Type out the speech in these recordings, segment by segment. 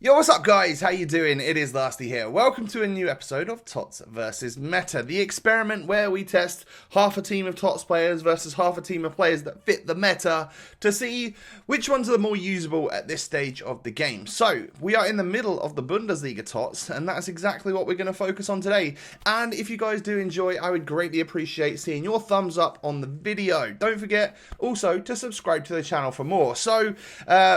Yo, what's up guys? How you doing? It is Lasty here. Welcome to a new episode of TOTS versus Meta, the experiment where we test half a team of TOTS players versus half a team of players that fit the meta to see which ones are the more usable at this stage of the game. So, we are in the middle of the Bundesliga TOTS, and that's exactly what we're going to focus on today. And if you guys do enjoy, I would greatly appreciate seeing your thumbs up on the video. Don't forget also to subscribe to the channel for more. So,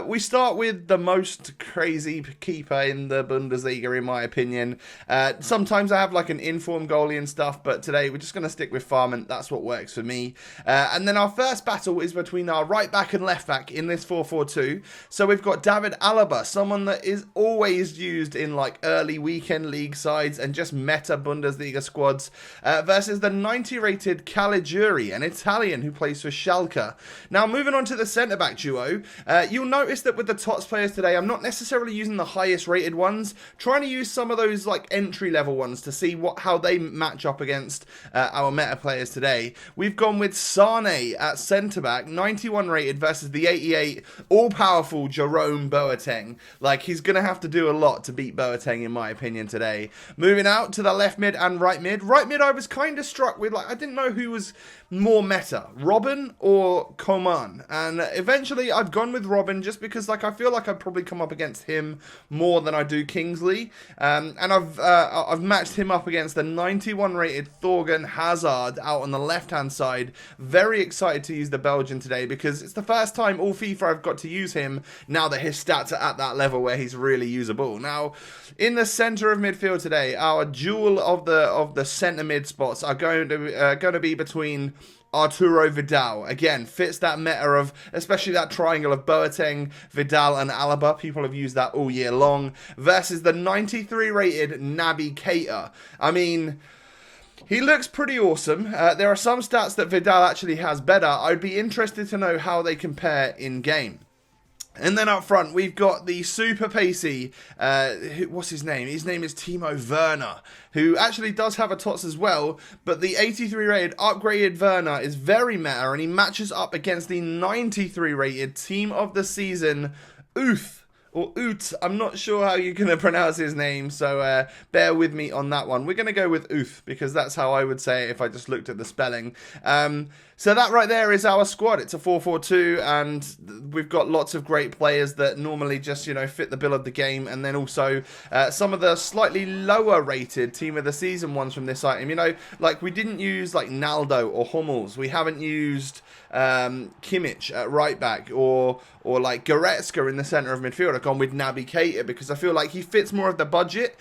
we start with the most crazy keeper in the Bundesliga, in my opinion. Sometimes I have like an informed goalie and stuff, but today we're just going to stick with Farman. That's what works for me. And then our first battle is between our right back and left back in this 4-4-2. So we've got David Alaba, someone that is always used in like early weekend league sides and just meta Bundesliga squads, versus the 90 rated Caligiuri, an Italian who plays for Schalke. Now moving on to the centre back duo, you'll notice that with the TOTS players today, I'm not necessarily using the highest rated ones, trying to use some of those like entry level ones to see how they match up against our meta players today. We've gone with Sane at centre back, 91 rated versus the 88 all powerful Jerome Boateng. Like, he's gonna have to do a lot to beat Boateng in my opinion today. Moving out to the left mid and right mid. Right mid I was kind of struck with, like, I didn't know who was more meta, Robin or Coman, and eventually I've gone with Robin just because like I feel like I'd probably come up against him more than I do Kingsley, and I've matched him up against the 91 rated Thorgan Hazard out on the left hand side. Very excited to use the Belgian today because it's the first time all FIFA I've got to use him now that his stats are at that level where he's really usable. Now in the centre of midfield today, our duel of the centre mid spots are going to be between Arturo Vidal. Again, fits that meta of, especially that triangle of Boateng, Vidal and Alaba. People have used that all year long. Versus the 93 rated Naby Keita. I mean, he looks pretty awesome. There are some stats that Vidal actually has better. I'd be interested to know how they compare in game. And then up front, we've got the super pacey, what's his name? His name is Timo Werner, who actually does have a TOTS as well, but the 83 rated upgraded Werner is very meta, and he matches up against the 93 rated team of the season, Uth. Or Oot, I'm not sure how you're going to pronounce his name, so bear with me on that one. We're going to go with Uth, because that's how I would say it if I just looked at the spelling. So that right there is our squad. It's a 4-4-2, and we've got lots of great players that normally just, you know, fit the bill of the game, and then also some of the slightly lower rated team of the season ones from this item. You know, like we didn't use like Naldo or Hummels. We haven't used Kimmich at right back or like Goretzka in the centre of midfield. I've gone with Naby Keita because I feel like he fits more of the budget,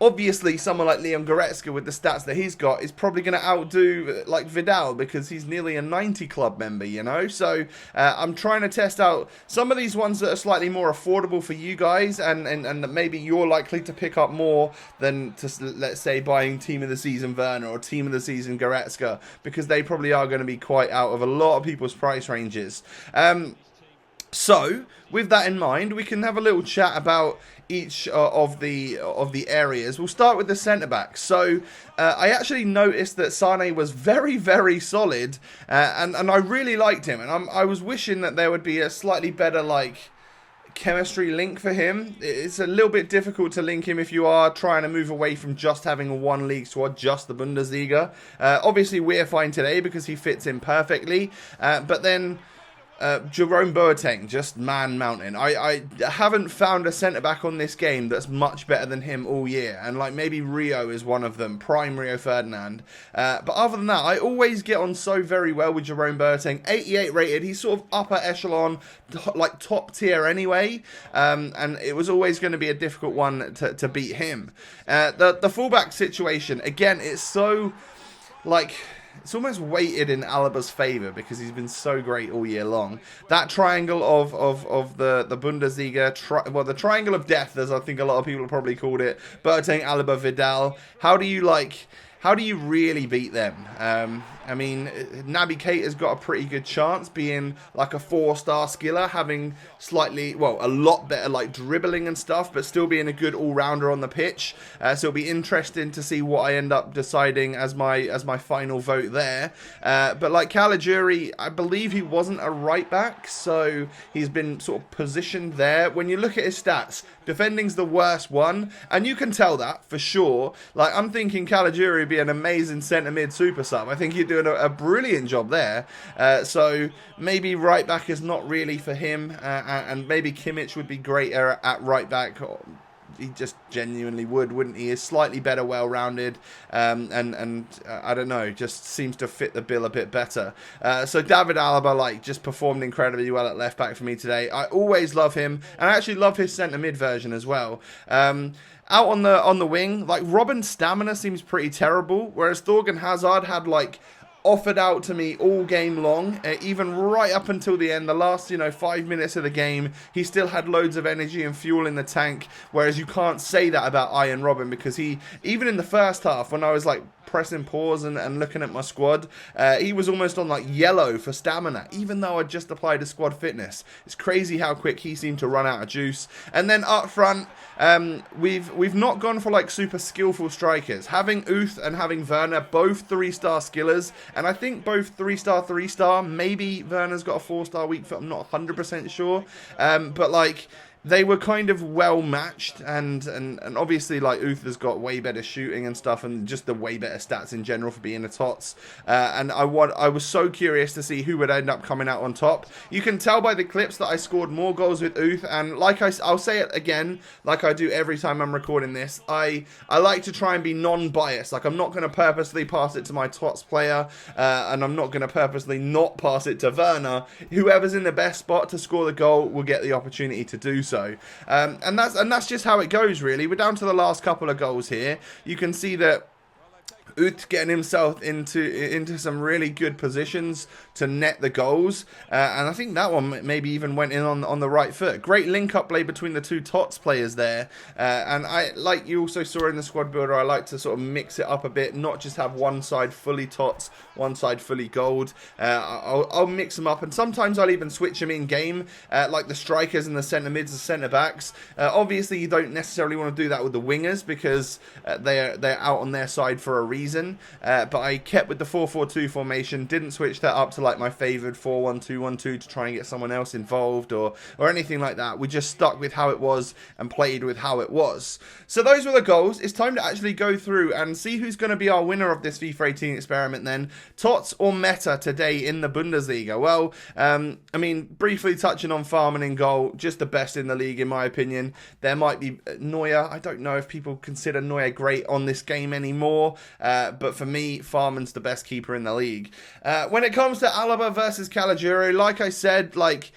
obviously someone like Leon Goretzka with the stats that he's got is probably going to outdo like Vidal because he's nearly a 90 club member, you know. So I'm trying to test out some of these ones that are slightly more affordable for you guys, and maybe you're likely to pick up more than to, let's say, buying team of the season Werner or team of the season Goretzka, because they probably are going to be quite out of a lot of people's price ranges. So, with that in mind, we can have a little chat about each of the areas. We'll start with the centre-backs. So, I actually noticed that Sane was very, very solid, and I really liked him. And I was wishing that there would be a slightly better, like, chemistry link for him. It's a little bit difficult to link him if you are trying to move away from just having a one league squad, just the Bundesliga. Obviously, we're fine today because he fits in perfectly, but then Jerome Boateng, just man mountain. I haven't found a centre-back on this game that's much better than him all year. And like maybe Rio is one of them, prime Rio Ferdinand. But other than that, I always get on so very well with Jerome Boateng. 88 rated, he's sort of upper echelon, like top tier anyway. And it was always going to be a difficult one to beat him. The fullback situation, again, it's so like... It's almost weighted in Alaba's favour because he's been so great all year long. That triangle of the Bundesliga, the triangle of death, as I think a lot of people have probably called it, Boateng, Alaba, Vidal. How do you like how do you really beat them? I mean, Naby Keita's got a pretty good chance being like a 4-star skiller, having slightly, well, a lot better like dribbling and stuff, but still being a good all-rounder on the pitch. So it'll be interesting to see what I end up deciding as my final vote there. But like Caligiuri, I believe he wasn't a right back, so he's been sort of positioned there. When you look at his stats, defending's the worst one, and you can tell that for sure. Like, I'm thinking Caligiuri would be an amazing centre mid super sub. I think he'd do a brilliant job there. So maybe right back is not really for him, and maybe Kimmich would be greater at right back. He just genuinely wouldn't he? Is slightly better, well-rounded, and I don't know, just seems to fit the bill a bit better. So David Alaba, like, just performed incredibly well at left back for me today. I always love him, and I actually love his centre mid version as well. Out on the wing, like, Robben's stamina seems pretty terrible, whereas Thorgan Hazard had like offered out to me all game long, even right up until the end. The last, 5 minutes of the game, he still had loads of energy and fuel in the tank, whereas you can't say that about Ian Robben, because he, even in the first half, when I was like pressing pause and looking at my squad, he was almost on like yellow for stamina, even though I just applied a squad fitness. It's crazy how quick he seemed to run out of juice. And then up front, we've not gone for like super skillful strikers. Having Uth and having Werner, both 3-star skillers, and I think both 3-star, maybe Werner's got a 4-star weak foot, I'm not 100% sure, but like, they were kind of well matched, and obviously like Uth has got way better shooting and stuff, and just the way better stats in general for being a TOTS. And I was so curious to see who would end up coming out on top. You can tell by the clips that I scored more goals with Uth, and like I'll say it again, like I do every time I'm recording this, I like to try and be non-biased. Like, I'm not going to purposely pass it to my TOTS player, and I'm not going to purposely not pass it to Werner. Whoever's in the best spot to score the goal will get the opportunity to do so. And that's just how it goes, really. We're down to the last couple of goals here. You can see that Uth getting himself into some really good positions to net the goals, and I think that one maybe even went in on the right foot. Great link-up play between the two TOTS players there, and I, like you also saw in the squad builder, I like to sort of mix it up a bit, not just have one side fully TOTS, one side fully gold. I'll mix them up, and sometimes I'll even switch them in game, like the strikers and the centre mids and centre backs. Obviously, you don't necessarily want to do that with the wingers, because they're out on their side for a reason. But I kept with the 4-4-2 formation, didn't switch that up to like my favoured 4-1-2-1-2 to try and get someone else involved or anything like that. We just stuck with how it was and played with how it was. So those were the goals. It's time to actually go through and see who's going to be our winner of this FIFA 18 experiment then. TOTS or Meta today in the Bundesliga? Well, I mean, briefly touching on Farman in goal, just the best in the league in my opinion. There might be Neuer. I don't know if people consider Neuer great on this game anymore. But for me, Farman's the best keeper in the league. When it comes to Alaba versus Caligiuri, like I said, like,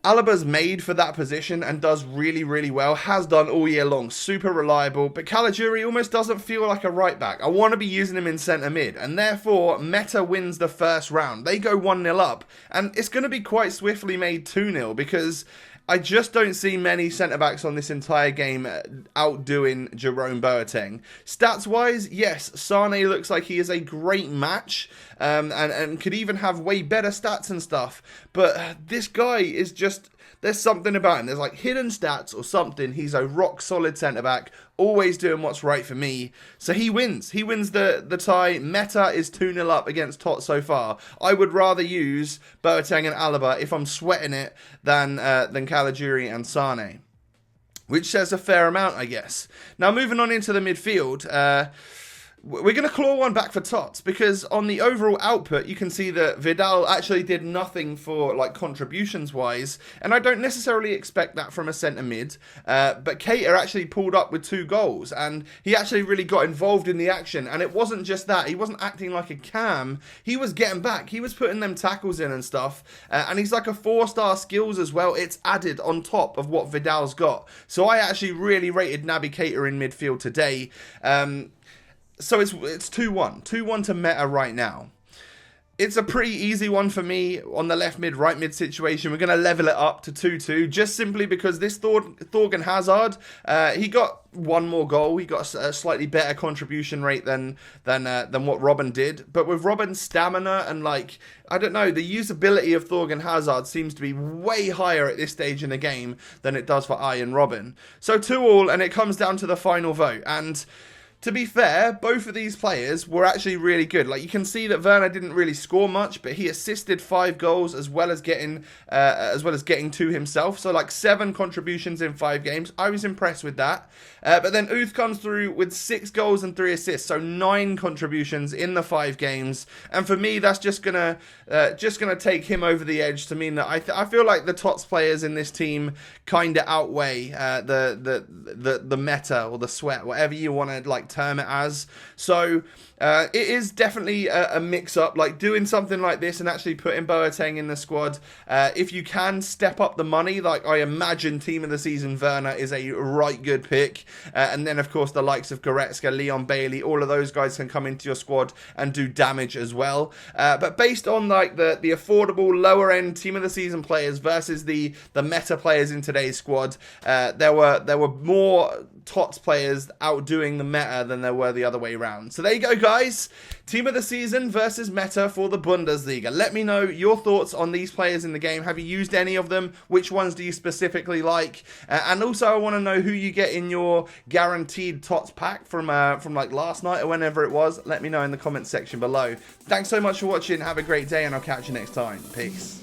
Alaba's made for that position and does really, really well. Has done all year long. Super reliable. But Caligiuri almost doesn't feel like a right back. I want to be using him in centre mid. And therefore, Meta wins the first round. They go 1-0 up. And it's going to be quite swiftly made 2-0 because I just don't see many centre-backs on this entire game outdoing Jerome Boateng. Stats-wise, yes, Sane looks like he is a great match and could even have way better stats and stuff. But this guy is just... There's something about him. There's like hidden stats or something. He's a rock-solid centre-back, always doing what's right for me. So he wins. He wins the tie. Meta is 2-0 up against TOTS so far. I would rather use Boateng and Alaba if I'm sweating it than Caligiuri and Sane, which says a fair amount, I guess. Now, moving on into the midfield, we're going to claw one back for TOTS because on the overall output, you can see that Vidal actually did nothing for like contributions wise, and I don't necessarily expect that from a centre mid, but Keita actually pulled up with 2 goals, and he actually really got involved in the action, and it wasn't just that, he wasn't acting like a cam, he was getting back, he was putting them tackles in and stuff, and he's like a 4-star skills as well. It's added on top of what Vidal's got, so I actually really rated Naby Keita in midfield today. So it's 2-1. 2-1 to Meta right now. it's a pretty easy one for me on the left mid, right mid situation. We're going to level it up to 2-2 just simply because this Thorgan Hazard, he got one more goal. He got a slightly better contribution rate than what Robin did. But with Robin's stamina and, like, I don't know, the usability of Thorgan Hazard seems to be way higher at this stage in the game than it does for Iron Robin. So 2-2, and it comes down to the final vote. And to be fair, both of these players were actually really good. Like, you can see that Werner didn't really score much, but he assisted 5 goals as well as getting two himself. So, like, 7 contributions in 5 games. I was impressed with that. But then Uth comes through with 6 goals and 3 assists, so 9 contributions in the 5 games. And for me, that's just gonna take him over the edge to mean that I feel like the TOTS players in this team kind of outweigh the meta or the sweat, whatever you want to, like, term it as. So it is definitely a mix-up, like doing something like this and actually putting Boateng in the squad. If you can step up the money, like I imagine Team of the Season Werner is a right good pick. And then, of course, the likes of Goretzka, Leon Bailey, all of those guys can come into your squad and do damage as well. But based on, like, the affordable lower-end Team of the Season players versus the meta players in today's squad, there were more TOTS players outdoing the meta than there were the other way around. So there you go, guys. Team of the Season versus meta for the Bundesliga. Let me know your thoughts on these players in the game. Have you used any of them? Which ones do you specifically like? And also, I want to know who you get in your guaranteed TOTS pack from like last night or whenever it was. Let me know in the comments section below. Thanks so much for watching. Have a great day, and I'll catch you next time. Peace.